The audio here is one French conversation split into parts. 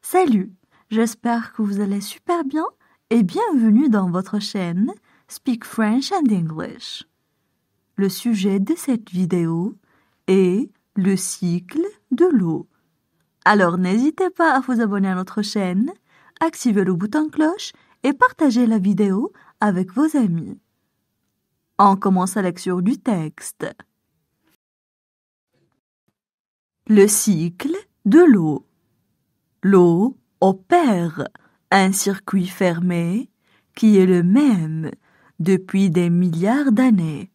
Salut, j'espère que vous allez super bien et bienvenue dans votre chaîne Speak French and English. Le sujet de cette vidéo est le cycle de l'eau. Alors n'hésitez pas à vous abonner à notre chaîne, activez le bouton cloche et partagez la vidéo avec vos amis. On commence la lecture du texte. Le cycle de l'eau. L'eau opère un circuit fermé qui est le même depuis des milliards d'années.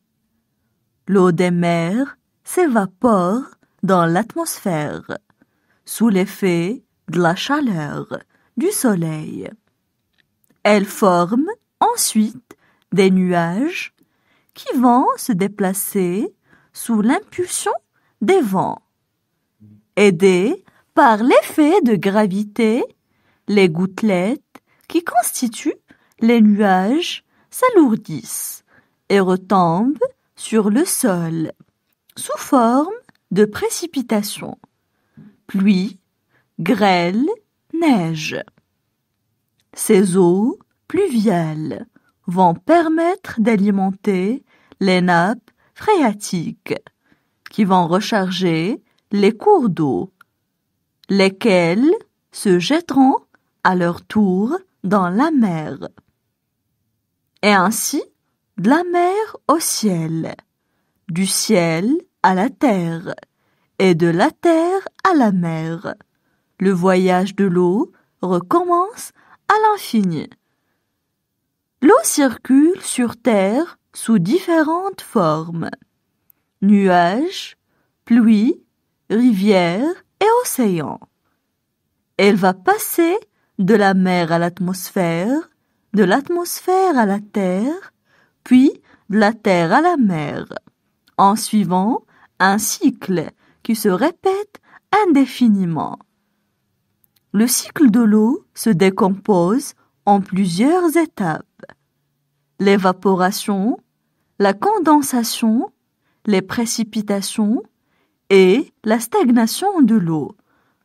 L'eau des mers s'évapore dans l'atmosphère sous l'effet de la chaleur du soleil. Elle forme ensuite des nuages qui vont se déplacer sous l'impulsion des vents. Aidés par l'effet de gravité, les gouttelettes qui constituent les nuages s'alourdissent et retombent sur le sol sous forme de précipitations, pluie, grêle, neige. Ces eaux pluviales vont permettre d'alimenter les nappes phréatiques qui vont recharger les cours d'eau, lesquels se jetteront à leur tour dans la mer. Et ainsi, de la mer au ciel, du ciel à la terre, et de la terre à la mer. Le voyage de l'eau recommence à l'infini. L'eau circule sur terre sous différentes formes: nuages, pluie, rivières et océans. Elle va passer de la mer à l'atmosphère, de l'atmosphère à la terre, puis de la terre à la mer, en suivant un cycle qui se répète indéfiniment. Le cycle de l'eau se décompose en plusieurs étapes: l'évaporation, la condensation, les précipitations et la stagnation de l'eau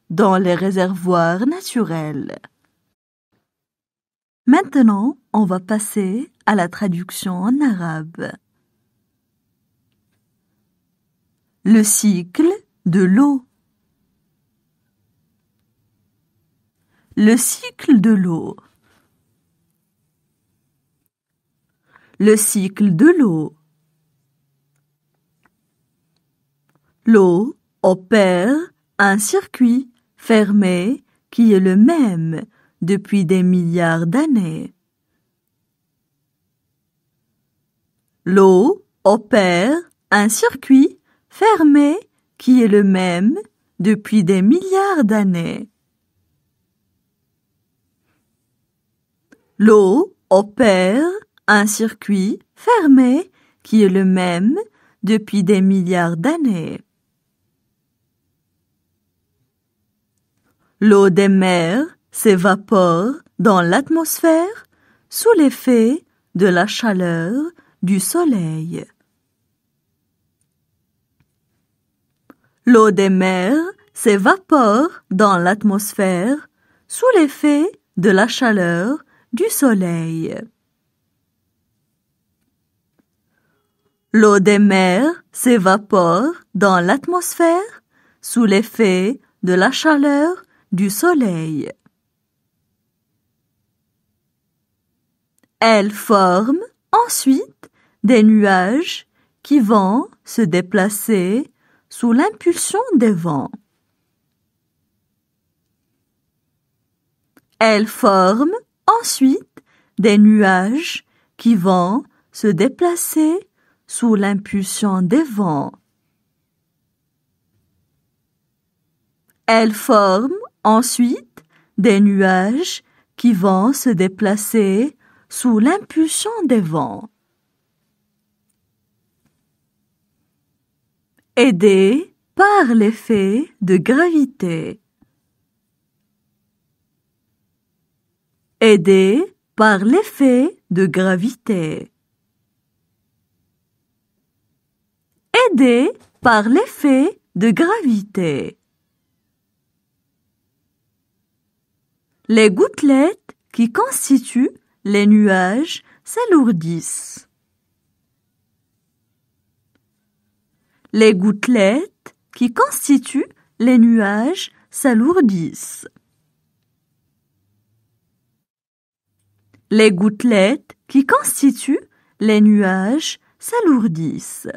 dans les réservoirs naturels. Maintenant, on va passer à la traduction en arabe. Le cycle de l'eau. Le cycle de l'eau. Le cycle de l'eau. L'eau opère un circuit fermé qui est le même depuis des milliards d'années. L'eau opère un circuit fermé qui est le même depuis des milliards d'années. L'eau opère un circuit fermé qui est le même depuis des milliards d'années. L'eau des mers s'évapore dans l'atmosphère sous l'effet de la chaleur du soleil. L'eau des mers s'évapore dans l'atmosphère sous l'effet de la chaleur du soleil. L'eau des mers s'évapore dans l'atmosphère sous l'effet de la chaleur du soleil. Elle forme ensuite des nuages qui vont se déplacer sous l'impulsion des vents. Elle forme ensuite des nuages qui vont se déplacer sous l'impulsion des vents. Elle forme ensuite des nuages qui vont se déplacer sous l'impulsion des vents. Aidés par l'effet de gravité. Aidés par l'effet de gravité. Aidés par l'effet de gravité. Les gouttelettes qui constituent les nuages s'alourdissent. Les gouttelettes qui constituent les nuages s'alourdissent. Les gouttelettes qui constituent les nuages s'alourdissent.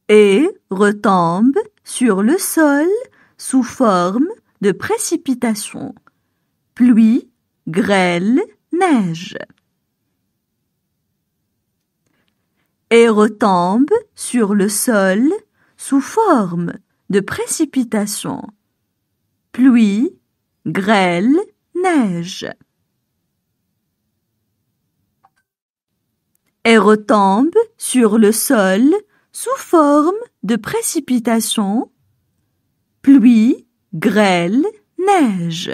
Et retombent sur le sol sous forme de précipitations, pluie, grêle, neige. Et retombent sur le sol sous forme de précipitations, pluie, grêle, neige. Et retombent sur le sol sous forme de précipitations, pluie, grêle, neige.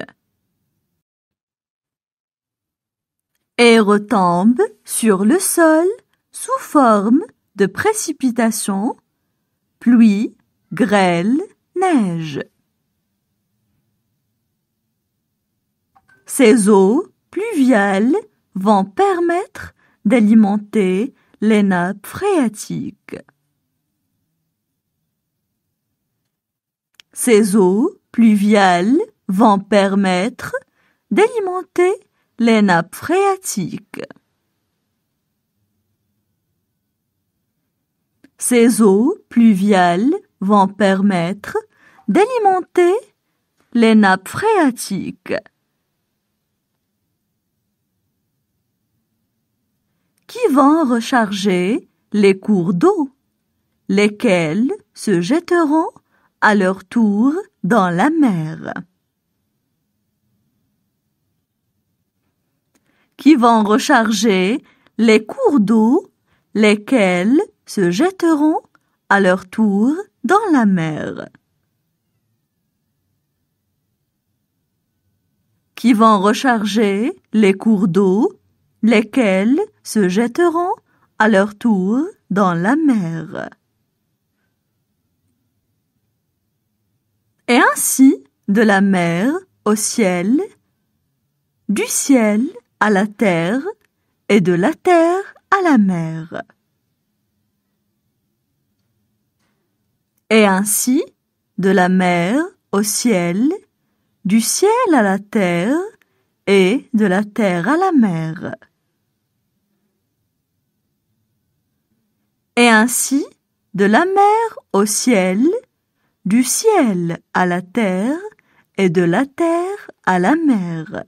Et retombent sur le sol sous forme de précipitations, pluie, grêle, neige. Ces eaux pluviales vont permettre d'alimenter les nappes phréatiques. Ces eaux pluviales vont permettre d'alimenter les nappes phréatiques. Ces eaux pluviales vont permettre d'alimenter les nappes phréatiques. Qui vont recharger les cours d'eau, lesquels se jetteront à leur tour dans la mer. Qui vont recharger les cours d'eau, lesquels se jetteront à leur tour dans la mer. Qui vont recharger les cours d'eau, lesquels se jetteront à leur tour dans la mer. Et ainsi, de la mer au ciel, du ciel à la terre et de la terre à la mer. Et ainsi, de la mer au ciel, du ciel à la terre et de la terre à la mer. Et ainsi, de la mer au ciel, du ciel à la terre et de la terre à la mer.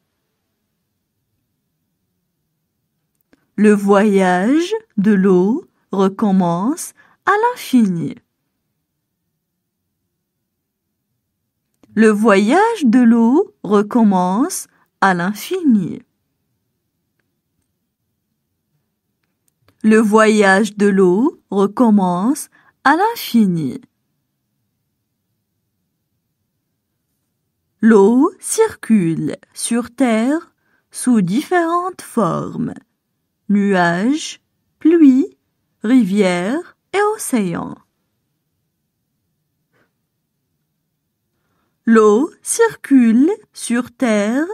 Le voyage de l'eau recommence à l'infini. Le voyage de l'eau recommence à l'infini. Le voyage de l'eau recommence à l'infini. L'eau circule sur Terre sous différentes formes: nuages, pluie, rivières et océans. L'eau circule sur Terre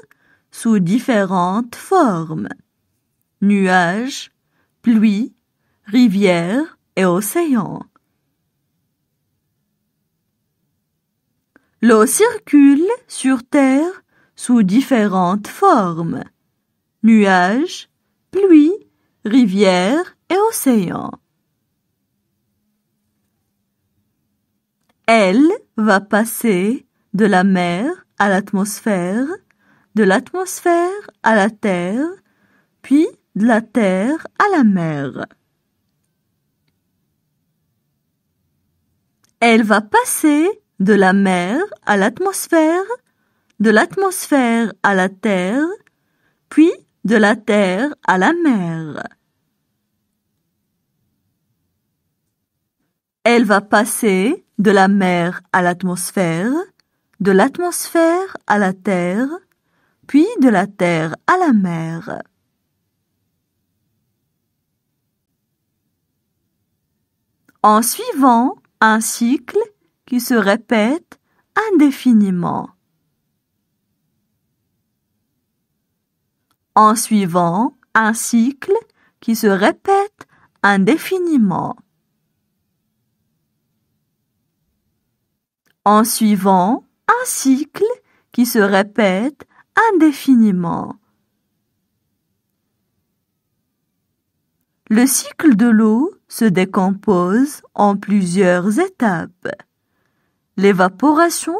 sous différentes formes: nuages, pluie, rivières et océans. L'eau circule sur Terre sous différentes formes: nuages, pluie, rivières et océans. Elle va passer de la mer à l'atmosphère, de l'atmosphère à la terre, puis de la terre à la mer. Elle va passer de la mer à l'atmosphère, de l'atmosphère à la terre, puis de la terre à la mer. Elle va passer de la mer à l'atmosphère, de l'atmosphère à la terre, puis de la terre à la mer. En suivant un cycle qui se répète indéfiniment. En suivant un cycle qui se répète indéfiniment. En suivant un cycle qui se répète indéfiniment. Le cycle de l'eau se décompose en plusieurs étapes. L'évaporation,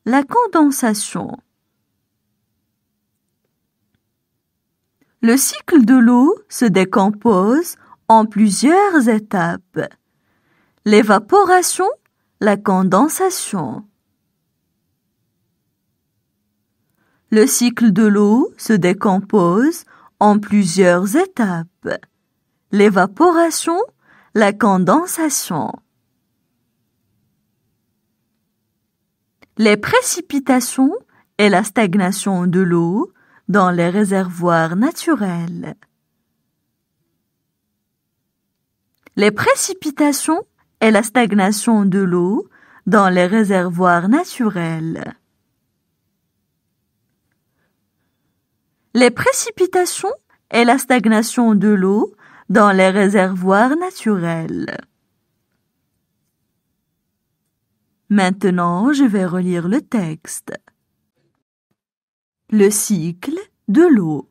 la condensation. Le cycle de l'eau se décompose en plusieurs étapes. L'évaporation, la condensation. Le cycle de l'eau se décompose en plusieurs étapes. L'évaporation, la condensation. Les précipitations et la stagnation de l'eau dans les réservoirs naturels. Les précipitations et la stagnation de l'eau dans les réservoirs naturels. Les précipitations et la stagnation de l'eau dans les réservoirs naturels. Maintenant, je vais relire le texte. Le cycle de l'eau.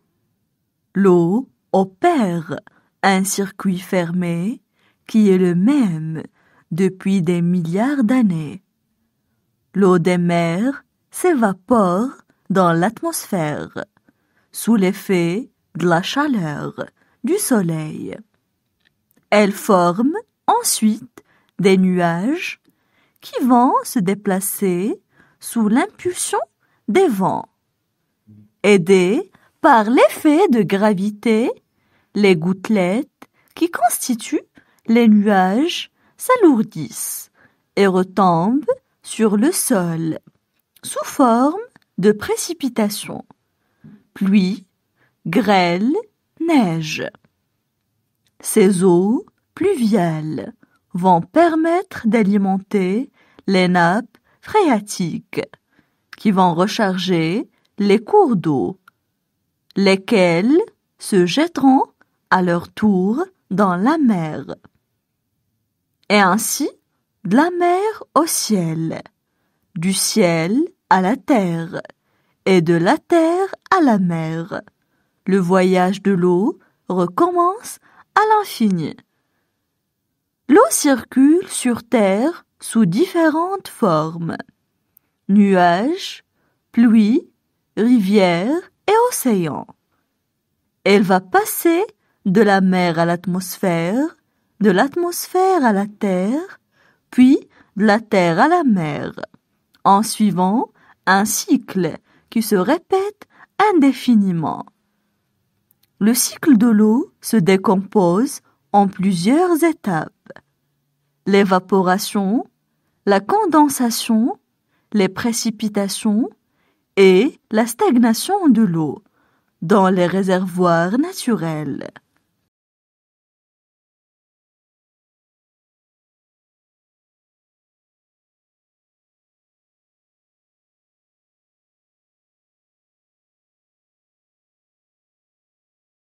L'eau opère un circuit fermé qui est le même depuis des milliards d'années. L'eau des mers s'évapore dans l'atmosphère sous l'effet de la chaleur du soleil. Elle forme ensuite des nuages qui vont se déplacer sous l'impulsion des vents. Aidées par l'effet de gravité, les gouttelettes qui constituent les nuages s'alourdissent et retombent sur le sol sous forme de précipitations, pluie, grêle, neige. Ces eaux pluviales vont permettre d'alimenter les nappes phréatiques qui vont recharger les cours d'eau, lesquels se jetteront à leur tour dans la mer. Et ainsi, de la mer au ciel, du ciel à la terre, et de la terre à la mer. Le voyage de l'eau recommence à l'infini. L'eau circule sur terre sous différentes formes. Nuages, pluie, rivières et océans. Elle va passer de la mer à l'atmosphère, de l'atmosphère à la terre, puis de la terre à la mer, en suivant un cycle qui se répète indéfiniment. Le cycle de l'eau se décompose en plusieurs étapes. L'évaporation, la condensation, les précipitations et la stagnation de l'eau dans les réservoirs naturels.